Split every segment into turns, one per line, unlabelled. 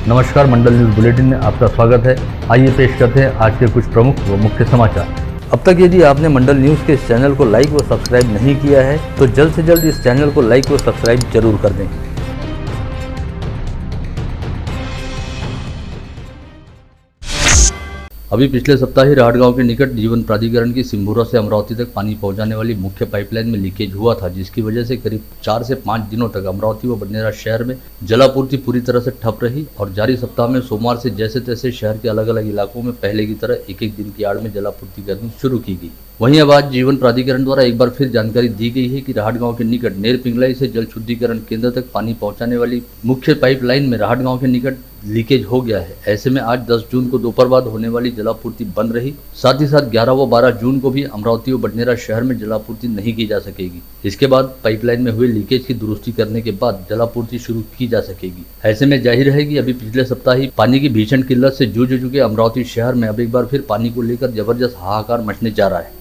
नमस्कार, मंडल news bulletin में आपका स्वागत है। आइए पेश करते हैं आज के कुछ प्रमुख व मुख्य समाचार। अब तक यदि आपने मंडल न्यूज के इस चैनल को लाइक व सब्सक्राइब नहीं किया है तो जल्द से जल्द इस चैनल को लाइक व सब्सक्राइब जरूर कर दें। अभी पिछले सप्ताह ही राहटगांव के निकट जीवन प्राधिकरण की सिंभूरा से अमरावती तक पानी पहुंचाने वाली मुख्य पाइपलाइन में लीकेज हुआ था, जिसकी वजह से करीब 4 से 5 दिनों तक अमरावती व बडनेरा शहर में जलापूर्ति पूरी तरह से ठप रही और जारी सप्ताह में सोमवार से जैसे तैसे शहर के अलग अलग इलाकों में पहले की तरह एक एक दिन की आड़ में जलापूर्ति करनी शुरू की गई। वहीं अब आज जीवन प्राधिकरण द्वारा एक बार फिर जानकारी दी गई है कि राहटगांव के निकट नेर पिंगलाई से जल शुद्धिकरण केंद्र तक पानी पहुंचाने वाली मुख्य पाइपलाइन में राहटगांव के निकट लीकेज हो गया है। ऐसे में आज 10 जून को दोपहर बाद होने वाली जलापूर्ति बंद रही। साथ ही साथ 11 व 12 जून को भी अमरावती व बडनेरा शहर में जलापूर्ति नहीं की जा सकेगी। इसके बाद पाइपलाइन में हुए लीकेज की दुरुस्ती करने के बाद जलापूर्ति शुरू की जा सकेगी। ऐसे में जाहिर है कि अभी पिछले सप्ताह ही पानी की भीषण किल्लत से जूझ चुके अमरावती शहर में अब एक बार फिर पानी को लेकर जबरदस्त हाहाकार मचने जा रहा है।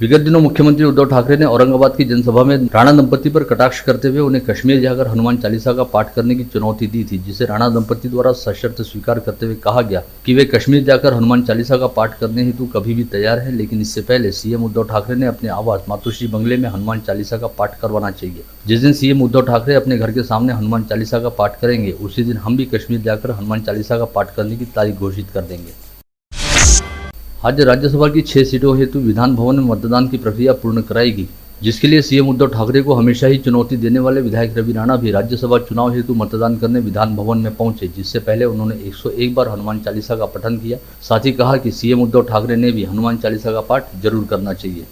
विगत दिनों मुख्यमंत्री उद्धव ठाकरे ने औरंगाबाद की जनसभा में राणा दंपति पर कटाक्ष करते हुए उन्हें कश्मीर जाकर हनुमान चालीसा का पाठ करने की चुनौती दी थी, जिसे राणा दंपति द्वारा सशर्त स्वीकार करते हुए कहा गया कि वे कश्मीर जाकर हनुमान चालीसा का पाठ करने हेतु कभी भी तैयार हैं, लेकिन इससे पहले सीएम उद्धव ठाकरे ने अपने आवास मातोश्री बंगले में हनुमान चालीसा का पाठ करवाना चाहिए। जिस दिन सीएम उद्धव ठाकरे अपने घर के सामने हनुमान चालीसा का पाठ करेंगे, उसी दिन हम भी कश्मीर जाकर हनुमान चालीसा का पाठ करने की तारीख घोषित कर देंगे। आज राज्यसभा की 6 सीटों हेतु विधान भवन में मतदान की प्रक्रिया पूर्ण कराएगी, जिसके लिए सीएम उद्धव ठाकरे को हमेशा ही चुनौती देने वाले विधायक रवि राणा भी राज्यसभा चुनाव हेतु मतदान करने विधान भवन में पहुंचे, जिससे पहले उन्होंने 101 बार हनुमान चालीसा का पठन किया। साथ ही कहा कि सीएम उद्धव ठाकरे ने भी हनुमान चालीसा का पाठ जरूर करना चाहिए।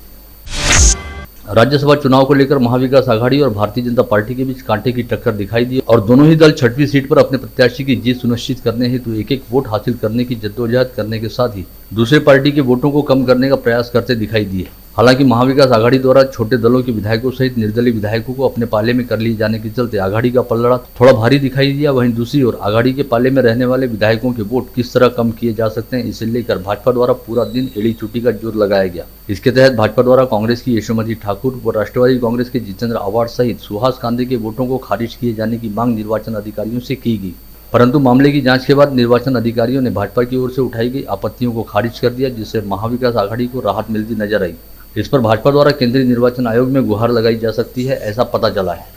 राज्यसभा चुनाव को लेकर महाविकास आघाड़ी और भारतीय जनता पार्टी के बीच कांटे की टक्कर दिखाई दी और दोनों ही दल 6वीं सीट पर अपने प्रत्याशी की जीत सुनिश्चित करने हेतु एक एक वोट हासिल करने की जद्दोजहद करने के साथ ही दूसरे पार्टी के वोटों को कम करने का प्रयास करते दिखाई दिए। हालांकि महाविकास आघाड़ी द्वारा छोटे दलों के विधायकों सहित निर्दलीय विधायकों को अपने पाले में कर लिए जाने के चलते आघाड़ी का पलड़ा थोड़ा भारी दिखाई दिया। वहीं दूसरी ओर आघाड़ी के पाले में रहने वाले विधायकों के वोट किस तरह कम किए जा सकते हैं, इसे लेकर भाजपा द्वारा पूरा दिन एड़ी चुटी का जोर लगाया गया। इसके तहत भाजपा द्वारा कांग्रेस की यशोमती ठाकुर व राष्ट्रवादी कांग्रेस के जितेंद्र आव्हाड सहित सुहास कांदे के वोटों को खारिज किए जाने की मांग निर्वाचन अधिकारियों से की गई, परंतु मामले की जांच के बाद निर्वाचन अधिकारियों ने भाजपा की ओर से उठाई गई आपत्तियों को खारिज कर दिया, जिससे महाविकास आघाड़ी को राहत मिलती नजर आई। इस पर भाजपा द्वारा केंद्रीय निर्वाचन आयोग में गुहार लगाई जा सकती है, ऐसा पता चला है।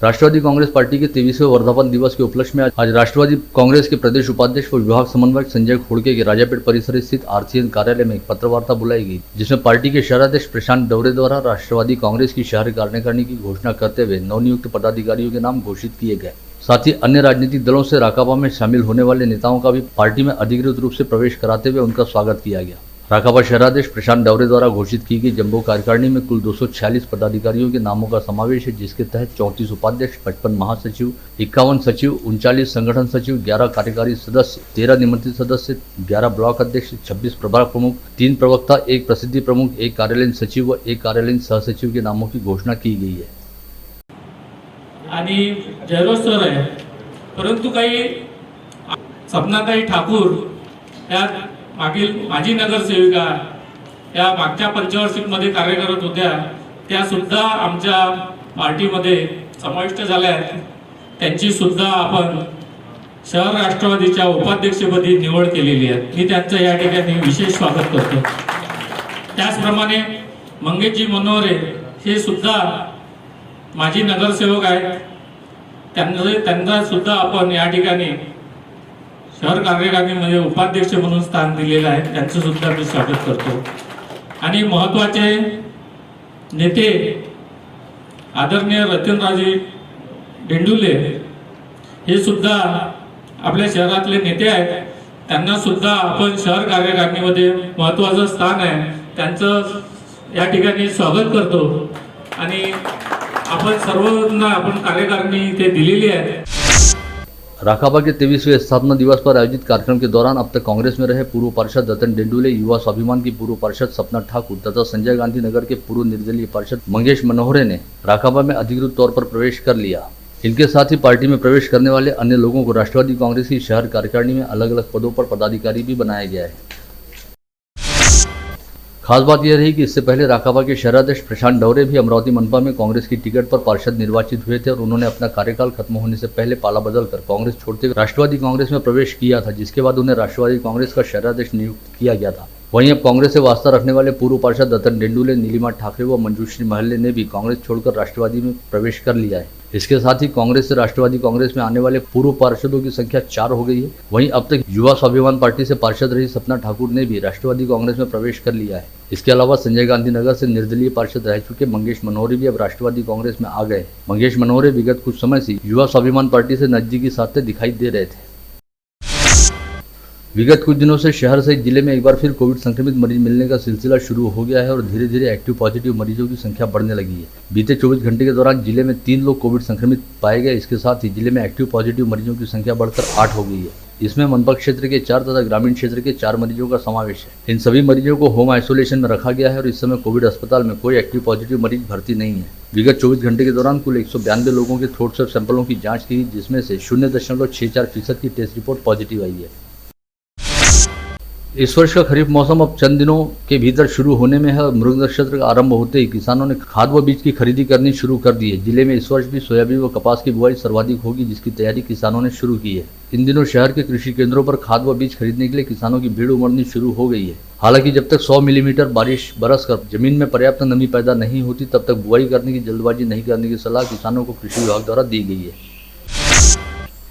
राष्ट्रवादी कांग्रेस पार्टी के 23वें वर्धापन दिवस के उपलक्ष्य में आज राष्ट्रवादी कांग्रेस के प्रदेश उपाध्यक्ष व विभाग समन्वयक संजय खोड़के के राजापेट परिसर स्थित आरसीएन कार्यालय में एक पत्रवार्ता बुलाई गई, जिसमें पार्टी के शहराध्यक्ष प्रशांत डवरे द्वारा राष्ट्रवादी कांग्रेस की शहर कार्यकारिणी की घोषणा करते हुए नवनियुक्त पदाधिकारियों के नाम घोषित किए गए। साथ ही अन्य राजनीतिक दलों से राकापा में शामिल होने वाले नेताओं का भी पार्टी में अधिकृत रूप से प्रवेश कराते हुए उनका स्वागत किया गया। राकापा शहराध्यक्ष प्रशांत डवरे द्वारा घोषित की गई जम्बो कार्यकारिणी में कुल 246 पदाधिकारियों के नामों का समावेश है, जिसके तहत 34 उपाध्यक्ष, 55 महासचिव, 51 सचिव, 39 संगठन सचिव, 11 कार्यकारी सदस्य, 13 निमंत्रित सदस्य, 11 ब्लॉक अध्यक्ष, 26 प्रभाग प्रमुख, 3 प्रवक्ता, 1 प्रसिद्धि प्रमुख, 1 कार्यालयीन सचिव व 1 कार्यालयीन सहसचिव के नामों की घोषणा की गई है।
आणि जयरोज सर आहे, परंतु काही सपनाताई ठाकूर या मागील माजी नगरसेविका या मागच्या पंचवार्षिकमध्ये कार्य करत होत्या, त्या सुद्धा आमच्या पार्टीमध्ये समाविष्ट झाल्या आहेत। त्यांची सुद्धा आपण शहर राष्ट्रवादीच्या उपाध्यक्षपदी निवड केलेली आहे। मी त्यांचं या ठिकाणी विशेष स्वागत करतो। त्याचप्रमाणे मंगेशजी मनोहरे हे सुद्धा माजी नगरसेवक आहेत, त्यांना सुद्धा आपण या ठिकाणी शहर कार्यकारिणीमध्ये उपाध्यक्ष म्हणून स्थान दिलेलं आहे, त्यांचं सुद्धा मी स्वागत करतो। आणि महत्त्वाचे नेते आदरणीय रतनराजे डेंडुले हे सुद्धा आपल्या शहरातले नेते आहेत, त्यांना सुद्धा आपण शहर कार्यकारिणीमध्ये महत्त्वाचं स्थान आहे, त्यांचं या ठिकाणी स्वागत करतो। आणि आपण सर्वांना आपण कार्यकारिणी ते दिलेली आहे।
राकापा के 23वें स्थापना दिवस पर आयोजित कार्यक्रम के दौरान अब तक कांग्रेस में रहे पूर्व पार्षद रतन डेंडुले, युवा स्वाभिमान की पूर्व पार्षद सपना ठाकुर तथा संजय गांधी नगर के पूर्व निर्दलीय पार्षद मंगेश मनोहरे ने राकापा में अधिकृत तौर पर प्रवेश कर लिया। इनके साथ ही पार्टी में प्रवेश करने वाले अन्य लोगों को राष्ट्रवादी कांग्रेस की शहर कार्यकारिणी में अलग अलग पदों पर पदाधिकारी भी बनाया गया है। खास बात यह रही कि इससे पहले राकांपा के शहराध्यक्ष प्रशांत डवरे भी अमरावती मनपा में कांग्रेस की टिकट पर पार्षद निर्वाचित हुए थे और उन्होंने अपना कार्यकाल खत्म होने से पहले पाला बदलकर कांग्रेस छोड़ते हुए राष्ट्रवादी कांग्रेस में प्रवेश किया था, जिसके बाद उन्हें राष्ट्रवादी कांग्रेस का शहराध्यक्ष नियुक्त किया गया था। वहीं अब कांग्रेस से वास्ता रखने वाले पूर्व पार्षद रतन डेंडुले, नीलिमा ठाकरे व मंजूश्री महले ने भी कांग्रेस छोड़कर राष्ट्रवादी में प्रवेश कर लिया है। इसके साथ ही कांग्रेस से राष्ट्रवादी कांग्रेस में आने वाले पूर्व पार्षदों की संख्या 4 हो गई है। वहीं अब तक युवा स्वाभिमान पार्टी से पार्षद रही सपना ठाकुर ने भी राष्ट्रवादी कांग्रेस में प्रवेश कर लिया है। इसके अलावा संजय गांधी नगर से निर्दलीय पार्षद रह चुके मंगेश मनोहरे भी अब राष्ट्रवादी कांग्रेस में आ गए। मंगेश मनोहरे विगत कुछ समय से युवा स्वाभिमान पार्टी से नजदीकी साधते दिखाई दे रहे थे। विगत कुछ दिनों से शहर सहित जिले में एक बार फिर कोविड संक्रमित मरीज मिलने का सिलसिला शुरू हो गया है और धीरे धीरे एक्टिव पॉजिटिव मरीजों की संख्या बढ़ने लगी है। बीते 24 घंटे के दौरान जिले में 3 लोग कोविड संक्रमित पाए गए। इसके साथ ही जिले में एक्टिव पॉजिटिव मरीजों की संख्या बढ़कर 8 हो गई है। इसमें मनपा क्षेत्र के 4 तथा ग्रामीण क्षेत्र के 4 मरीजों का समावेश है। इन सभी मरीजों को होम आइसोलेशन में रखा गया है और इस समय कोविड अस्पताल में कोई एक्टिव पॉजिटिव मरीज भर्ती नहीं है। विगत 24 घंटे के दौरान कुल 192 लोगों के थ्रोट स्वैब सैंपलों की जाँच की, जिसमें से 0.64% की टेस्ट रिपोर्ट पॉजिटिव आई है। इस वर्ष का खरीफ मौसम अब चंद दिनों के भीतर शुरू होने में है और मृग नक्षत्र का आरंभ होते ही किसानों ने खाद व बीज की खरीदी करनी शुरू कर दी है। जिले में इस वर्ष भी सोयाबीन व कपास की बुआई सर्वाधिक होगी, जिसकी तैयारी किसानों ने शुरू की है। इन दिनों शहर के कृषि केंद्रों पर खाद व बीज खरीदने के लिए किसानों की भीड़ उमड़नी शुरू हो गई है। हालांकि जब तक 100 मिलीमीटर बारिश बरसकर जमीन में पर्याप्त नमी पैदा नहीं होती, तब तक बुआई करने की जल्दबाजी नहीं करने की सलाह किसानों को कृषि विभाग द्वारा दी गई है।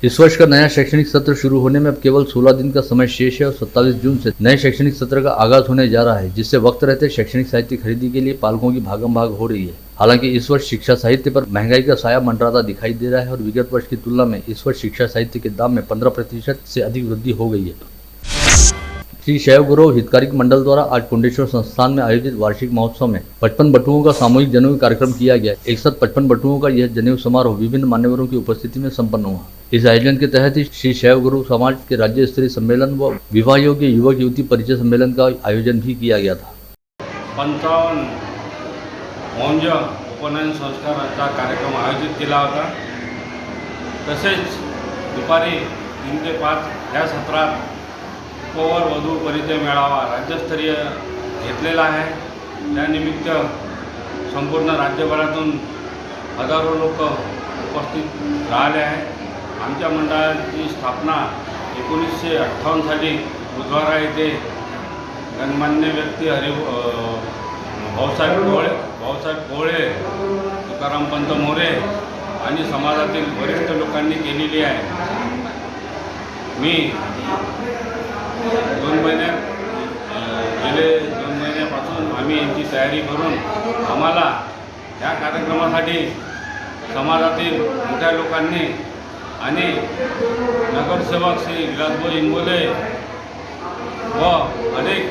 इस वर्ष का नया शैक्षणिक सत्र शुरू होने में अब केवल 16 दिन का समय शेष है और 27 जून से नए शैक्षणिक सत्र का आगाज होने जा रहा है, जिससे वक्त रहते शैक्षणिक साहित्य खरीदी के लिए पालकों की भागम भाग हो रही है। हालांकि इस वर्ष शिक्षा साहित्य पर महंगाई का साया मंडराता दिखाई दे रहा है और विगत वर्ष की तुलना में इस वर्ष शिक्षा साहित्य के दाम में 15% से अधिक वृद्धि हो गई है। श्री शैव गुरु हितकारिक मंडल द्वारा आज कुंडेश्वर संस्थान में आयोजित वार्षिक महोत्सव में 55 बटुओं का सामूहिक जनेऊ कार्यक्रम किया गया। एक साथ 55 बटुओं का यह जनेऊ समारोह विभिन्न मान्यवरों की उपस्थिति में संपन्न हुआ। इस आयोजन के तहत ही श्री शैव गुरु समाज के राज्य स्तरीय सम्मेलन व विवाह योग्य युवक युवती परिचय सम्मेलन का आयोजन भी किया गया था।
55 मौंज उपनयन संस्काराचा कार्यक्रम आयोजित केला होता। तसेच दुपारी 3 ते 5 या सत्रात उपवर वधू परिचय मेळावा राज्यस्तरीय घेतलेला आहे। त्यानिमित्त संपूर्ण राज्यभरातून हजारो लोक उपस्थित राहिले आहेत। आमच्या मंडळाची स्थापना 1958 साली बुधवारा येथे गणमान्य व्यक्ती भाऊसाहेब कोळे, तुकारामपंत मोरे आणि समाजातील वरिष्ठ लोकांनी केलेली आहे। मी गेले 2 महिन्यापासून आम्ही यांची तयारी करून आम्हाला या कार्यक्रमासाठी समाजातील मोठ्या लोकांनी आणि नगरसेवक श्री विलासभाऊ इंगोले व अनेक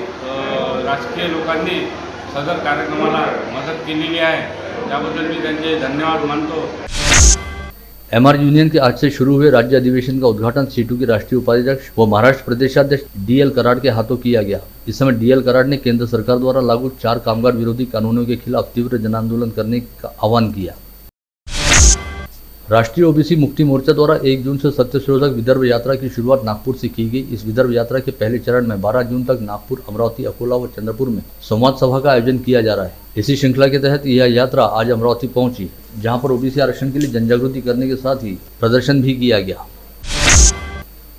राजकीय लोकांनी सदर कार्यक्रमाला मदत केलेली आहे। त्याबद्दल मी त्यांचे धन्यवाद मानतो।
एमआर यूनियन के आज से शुरू हुए राज्य अधिवेशन का उद्घाटन सीटू के राष्ट्रीय उपाध्यक्ष व महाराष्ट्र प्रदेशाध्यक्ष डीएल कराड़ के हाथों किया गया। इस समय डीएल कराड़ ने केंद्र सरकार द्वारा लागू 4 कामगार विरोधी कानूनों के खिलाफ तीव्र जन आंदोलन करने का आह्वान किया। राष्ट्रीय ओबीसी मुक्ति मोर्चा द्वारा 1 जून से सत्यशोधक विदर्भ यात्रा की शुरुआत नागपुर से की गई। इस विदर्भ यात्रा के पहले चरण में 12 जून तक नागपुर, अमरावती, अकोला व चंद्रपुर में संवाद सभा का आयोजन किया जा रहा है। इसी श्रृंखला के तहत यह यात्रा आज अमरावती पहुंची, जहां पर ओबीसी आरक्षण के लिए जनजागृति करने के साथ ही प्रदर्शन भी किया गया।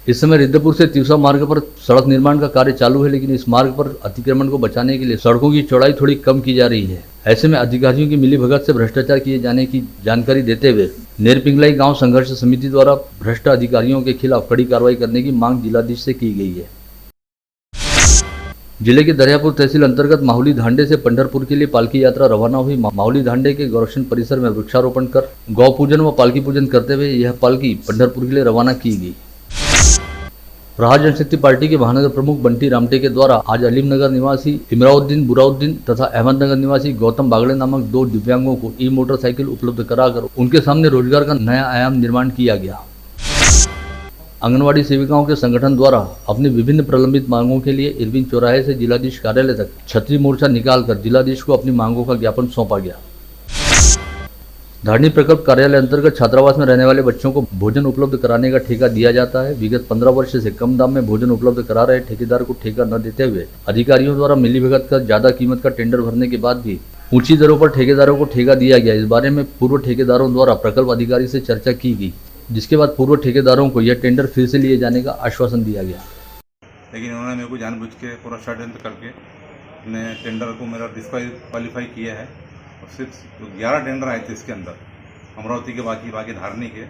इस समय रिद्धपुर से तिवसा मार्ग पर सड़क निर्माण का कार्य चालू है, लेकिन इस मार्ग पर अतिक्रमण को बचाने के लिए सड़कों की चौड़ाई थोड़ी कम की जा रही है। ऐसे में अधिकारियों की मिलीभगत से भ्रष्टाचार किए जाने की जानकारी देते हुए नेरपिंगलाई गांव संघर्ष समिति द्वारा भ्रष्ट अधिकारियों के खिलाफ कड़ी कार्रवाई करने की मांग जिलाधीश से की गई है। जिले के दरियापुर तहसील अंतर्गत माहुली धांडे से पंढरपुर के लिए पालकी यात्रा रवाना हुई। माहुली धांडे के गौरक्षण परिसर में वृक्षारोपण कर गौ पूजन व पालकी पूजन करते हुए यह पालकी पंढरपुर के लिए रवाना की गई। प्रहार जनशक्ति पार्टी के महानगर प्रमुख बंटी रामटे के द्वारा आज अलीमनगर निवासी इमराउद्दीन बुराउद्दीन तथा अहमदनगर निवासी गौतम बागड़े नामक 2 दिव्यांगों को ई मोटरसाइकिल उपलब्ध कराकर उनके सामने रोजगार का नया आयाम निर्माण किया गया। आंगनवाड़ी सेविकाओं के संगठन द्वारा अपनी विभिन्न प्रलंबित मांगों के लिए इरविन चौराहे से जिलाधीश कार्यालय तक छतरी मोर्चा निकालकर जिलाधीश को अपनी मांगों का ज्ञापन सौंपा गया। धारनी प्रकल्प कार्यालय अंतर्गत छात्रावास में रहने वाले बच्चों को भोजन उपलब्ध कराने का ठेका दिया जाता है। विगत 15 वर्ष से कम दाम में भोजन उपलब्ध करा रहे ठेकेदार को ठेका न देते हुए अधिकारियों द्वारा मिलीभगत कर ज्यादा कीमत का टेंडर भरने के बाद भी ऊंची दरों पर ठेकेदारों को ठेका दिया गया। इस बारे में पूर्व ठेकेदारों द्वारा प्रकल्प अधिकारी से चर्चा की गई, जिसके बाद पूर्व ठेकेदारों को यह टेंडर फिर से लिए जाने का आश्वासन दिया गया।
लेकिन उन्होंने मेरे को जानबूझ के पूरा षड्यंत्र करके अपने टेंडर को मेरा डिस्क्वालीफाई किया है। और सिर्फ 11 टेंडर आए थे इसके अंदर, अमरावती के बाकी धारनी के,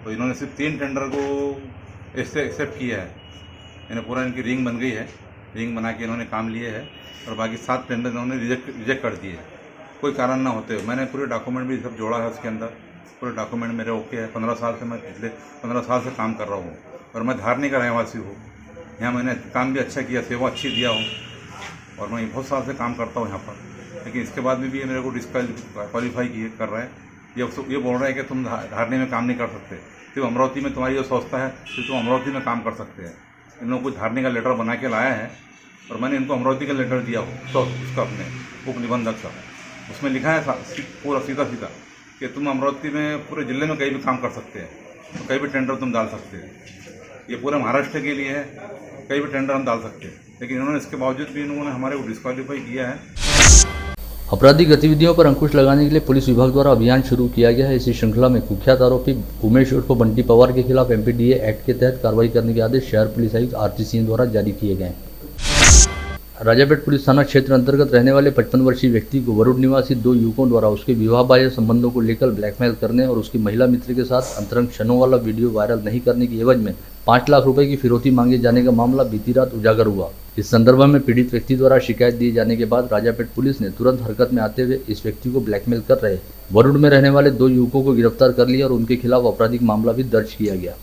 तो इन्होंने सिर्फ 3 टेंडर को ऐसे एक्सेप्ट किया है। इन्हें पूरा इनकी रिंग बन गई है, रिंग बना के इन्होंने काम लिए है और बाकी 7 टेंडर इन्होंने रिजेक्ट कर दिए, कोई कारण ना होते हुए। मैंने पूरे डॉक्यूमेंट भी सब जोड़ा है उसके अंदर, पूरे डॉक्यूमेंट मेरे ओके है। 15 साल से मैं पिछले 15 साल से काम कर रहा हूँ और मैं धारनी का रहवासी हूँ। यहाँ मैंने काम भी अच्छा किया, सेवा अच्छी दिया हूँ और मैं बहुत साल से काम करता हूँ यहाँ पर। लेकिन इसके बाद भी ये मेरे को डिस्क्वालीफाई कर रहे हैं। ये बोल रहे हैं कि तुम धारनी में काम नहीं कर सकते, सिर्फ अमरावती में तुम्हारी जो संस्था है सिर्फ तुम अमरावती में काम कर सकते हैं। इन लोगों को धारनी का लेटर बना के लाया है और मैंने इनको अमरावती का लेटर दिया हो तो उसका अपने उप निबंधक का, उसमें लिखा है पूरा सीधा कि तुम अमरावती में पूरे जिले में कहीं भी काम कर सकते हैं, तो कहीं भी टेंडर तुम डाल सकते हैं। ये पूरे महाराष्ट्र के लिए है, कहीं भी टेंडर हम डाल सकते हैं। लेकिन इन्होंने इसके बावजूद भी इन्होंने हमारे को डिस्क्वालीफाई किया है।
आपराधिक गतिविधियों पर अंकुश लगाने के लिए पुलिस विभाग द्वारा अभियान शुरू किया गया है। इसी श्रृंखला में कुख्यात आरोपी उमेश उर्फ बंटी पवार के खिलाफ एमपीडीए एक्ट के तहत कार्रवाई करने के आदेश शहर पुलिस आयुक्त आरती सिंह द्वारा जारी किए गए। राजापेट पुलिस थाना क्षेत्र अंतर्गत रहने वाले 55 वर्षीय व्यक्ति को वरुण निवासी 2 युवकों द्वारा उसके विवाह बाह्य संबंधों को लेकर ब्लैकमेल करने और उसकी महिला मित्र के साथ अंतरंग क्षणों वाला वीडियो वायरल नहीं करने की एवज में 5 लाख रुपए की फिरौती मांगे जाने का मामला बीती रात उजागर हुआ। इस संदर्भ में पीड़ित व्यक्ति द्वारा शिकायत दिए जाने के बाद राजापेट पुलिस ने तुरंत हरकत में आते हुए इस व्यक्ति को ब्लैकमेल कर रहे वरुण में रहने वाले 2 युवकों को गिरफ्तार कर लिया और उनके खिलाफ आपराधिक मामला भी दर्ज किया गया।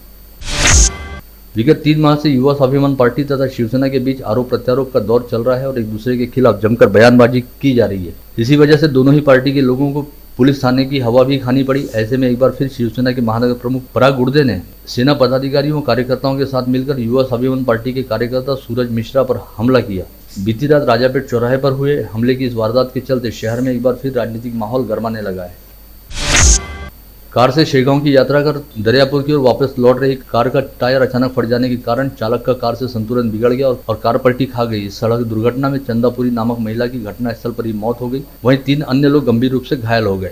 विगत 3 माह से युवा स्वाभिमान पार्टी तथा शिवसेना के बीच आरोप प्रत्यारोप का दौर चल रहा है और एक दूसरे के खिलाफ जमकर बयानबाजी की जा रही है। इसी वजह से दोनों ही पार्टी के लोगों को पुलिस थाने की हवा भी खानी पड़ी। ऐसे में एक बार फिर शिवसेना के महानगर प्रमुख पराग गुर्दे ने सेना पदाधिकारियों और कार्यकर्ताओं के साथ मिलकर युवा स्वाभिमान पार्टी के कार्यकर्ता सूरज मिश्रा पर हमला किया। बीती रात राजापेट चौराहे पर हुए हमले की इस वारदात के चलते शहर में एक बार फिर राजनीतिक माहौल गरमाने लगा है। कार से शेगांव की यात्रा कर दरियापुर की ओर वापस लौट रही कार का टायर अचानक फट जाने के कारण चालक का कार से संतुलन बिगड़ गया और कार पलटी खा गई। इस सड़क दुर्घटना में चंदापुरी नामक महिला की घटनास्थल पर ही मौत हो गई, वहीं 3 अन्य लोग गंभीर रूप से घायल हो गए।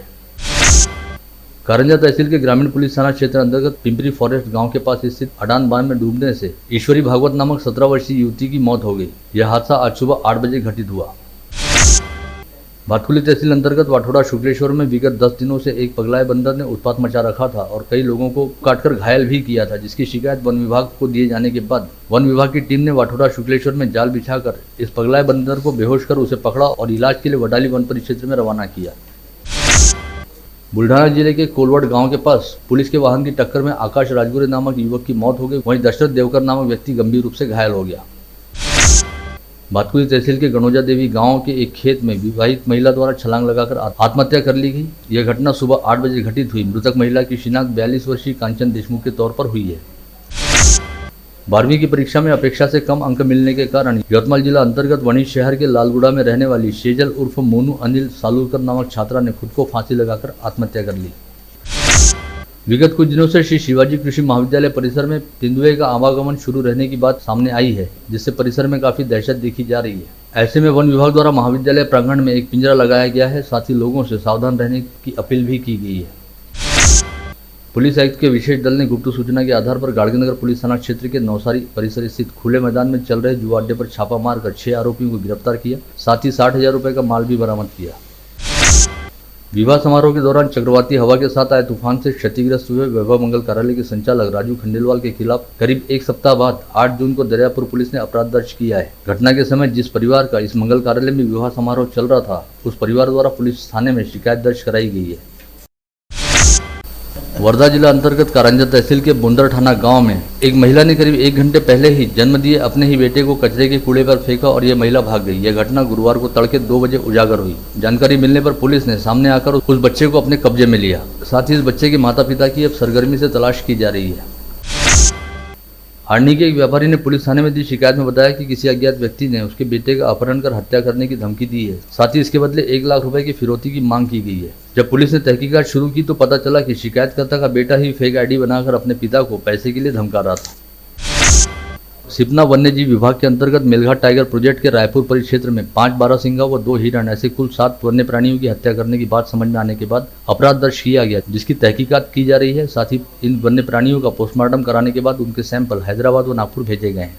कारंजा तहसील के ग्रामीण पुलिस थाना क्षेत्र अंतर्गत पिंपरी फॉरेस्ट गांव के पास स्थित अडान बांध में डूबने से ईश्वरी भागवत नामक 17 वर्षीय युवती की मौत हो गई। यह हादसा आज सुबह 8 बजे घटित हुआ। भातकुली तहसील अंतर्गत वाठोड़ा शुक्लेश्वर में विगत 10 दिनों से एक पगलाए बंदर ने उत्पात मचा रखा था और कई लोगों को काटकर घायल भी किया था, जिसकी शिकायत वन विभाग को दिए जाने के बाद वन विभाग की टीम ने वाठोड़ा शुक्लेश्वर में जाल बिछाकर इस पगलाए बंदर को बेहोश कर उसे पकड़ा और इलाज के लिए वडाली वन परिक्षेत्र में रवाना किया। बुल्ढाना जिले के कोलवट गांव के पास पुलिस के वाहन की टक्कर में आकाश राजगुरे नामक युवक की मौत हो गई, वहीं दशरथ देवकर नामक व्यक्ति गंभीर रूप से घायल हो गया। भातकुली तहसील के गणोजा देवी गांव के एक खेत में विवाहित महिला द्वारा छलांग लगाकर आत्महत्या कर ली गई। यह घटना सुबह 8 बजे घटित हुई। मृतक महिला की शिनाख्त 42 वर्षीय कांचन देशमुख के तौर पर हुई है। 12वीं की परीक्षा में अपेक्षा से कम अंक मिलने के कारण यवतमाल जिला अंतर्गत वणी शहर के लालगुड़ा में रहने वाली शेजल उर्फ मोनू अनिल सालुरकर नामक छात्रा ने खुद को फांसी लगाकर आत्महत्या कर ली। विगत कुछ दिनों से श्री शिवाजी कृषि महाविद्यालय परिसर में तेंदुए का आवागमन शुरू रहने की बात सामने आई है, जिससे परिसर में काफी दहशत देखी जा रही है। ऐसे में वन विभाग द्वारा महाविद्यालय प्रांगण में एक पिंजरा लगाया गया है, साथ ही लोगों से सावधान रहने की अपील भी की गई है। पुलिस आयुक्त के विशेष दल ने गुप्त सूचना के आधार पर गाड़गीनगर पुलिस थाना क्षेत्र के नौसारी परिसर स्थित खुले मैदान में चल रहे जुआ अड्डे पर छापा मारकर 6 आरोपियों को गिरफ्तार किया, साथ ही 60,000 रुपए का माल भी बरामद किया। विवाह समारोह के दौरान चक्रवाती हवा के साथ आए तूफान से क्षतिग्रस्त हुए वैभव मंगल कार्यालय के संचालक राजू खंडेलवाल के खिलाफ करीब 1 सप्ताह बाद 8 जून को दरियापुर पुलिस ने अपराध दर्ज किया है। घटना के समय जिस परिवार का इस मंगल कार्यालय में विवाह समारोह चल रहा था, उस परिवार द्वारा पुलिस थाने में शिकायत दर्ज कराई गई है। वर्धा जिला अंतर्गत कारंजा तहसील के बुंदरठाना गांव में एक महिला ने करीब 1 घंटे पहले ही जन्म दिए अपने ही बेटे को कचरे के कूड़े पर फेंका और यह महिला भाग गई। यह घटना गुरुवार को तड़के 2 बजे उजागर हुई। जानकारी मिलने पर पुलिस ने सामने आकर उस बच्चे को अपने कब्जे में लिया। साथ ही इस बच्चे के माता पिता की अब सरगर्मी से तलाश की जा रही है। हारनी के एक व्यापारी ने पुलिस थाने में दी शिकायत में बताया कि किसी अज्ञात व्यक्ति ने उसके बेटे का अपहरण कर हत्या करने की धमकी दी है। साथ ही इसके बदले 1 लाख रुपए की फिरौती की मांग की गई है। जब पुलिस ने तहकीकात शुरू की तो पता चला कि शिकायतकर्ता का बेटा ही फेक आईडी बनाकर अपने पिता को पैसे के लिए धमका रहा था। सिपना वन्यजीव विभाग के अंतर्गत मेलघाट टाइगर प्रोजेक्ट के रायपुर परिक्षेत्र में 5 बारहसिंगा व 2 हिरण ऐसे कुल 7 वन्य प्राणियों की हत्या करने की बात समझ में आने के बाद अपराध दर्ज किया गया, जिसकी तहकीकात की जा रही है। साथ ही इन वन्य प्राणियों का पोस्टमार्टम कराने के बाद उनके सैंपल हैदराबाद व नागपुर भेजे गए हैं।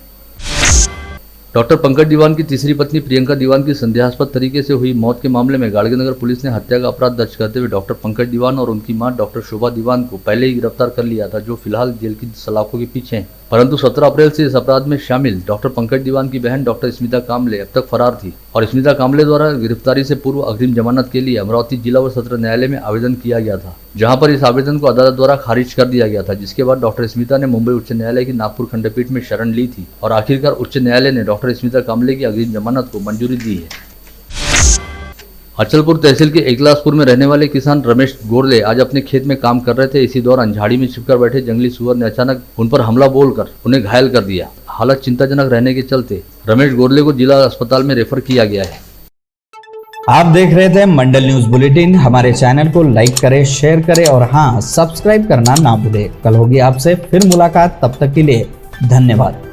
डॉक्टर पंकज दीवान की तीसरी पत्नी प्रियंका दीवान की संदेहास्पद तरीके से हुई मौत के मामले में गाड़गेनगर पुलिस ने हत्या का अपराध दर्ज करते हुए डॉक्टर पंकज दीवान और उनकी मां डॉक्टर शोभा दीवान को पहले ही गिरफ्तार कर लिया था, जो फिलहाल जेल की सलाखों के पीछे हैं। परंतु 17 अप्रैल से इस अपराध में शामिल डॉक्टर पंकज दीवान की बहन डॉक्टर स्मिता कामले अब तक फरार थी और स्मिता कामले द्वारा गिरफ्तारी से पूर्व अग्रिम जमानत के लिए अमरावती जिला व सत्र न्यायालय में आवेदन किया गया था, जहां पर इस आवेदन को अदालत द्वारा खारिज कर दिया गया था। जिसके बाद डॉक्टर स्मिता ने मुंबई उच्च न्यायालय की नागपुर खंडपीठ में शरण ली थी और आखिरकार उच्च न्यायालय ने डॉक्टर स्मिता कामले की अग्रिम जमानत को मंजूरी दी है। अचलपुर तहसील के एकलासपुर में रहने वाले किसान रमेश गोरले आज अपने खेत में काम कर रहे थे। इसी दौरान झाड़ी में छिपकर बैठे जंगली सुअर ने अचानक उन पर हमला बोलकर उन्हें घायल कर दिया। हालत चिंताजनक रहने के चलते रमेश गोरले को जिला अस्पताल में रेफर किया गया है।
आप देख रहे थे मंडल न्यूज बुलेटिन। हमारे चैनल को लाइक करें, शेयर करें और हाँ, सब्सक्राइब करना ना भूलें। कल होगी आपसे फिर मुलाकात, तब तक के लिए धन्यवाद।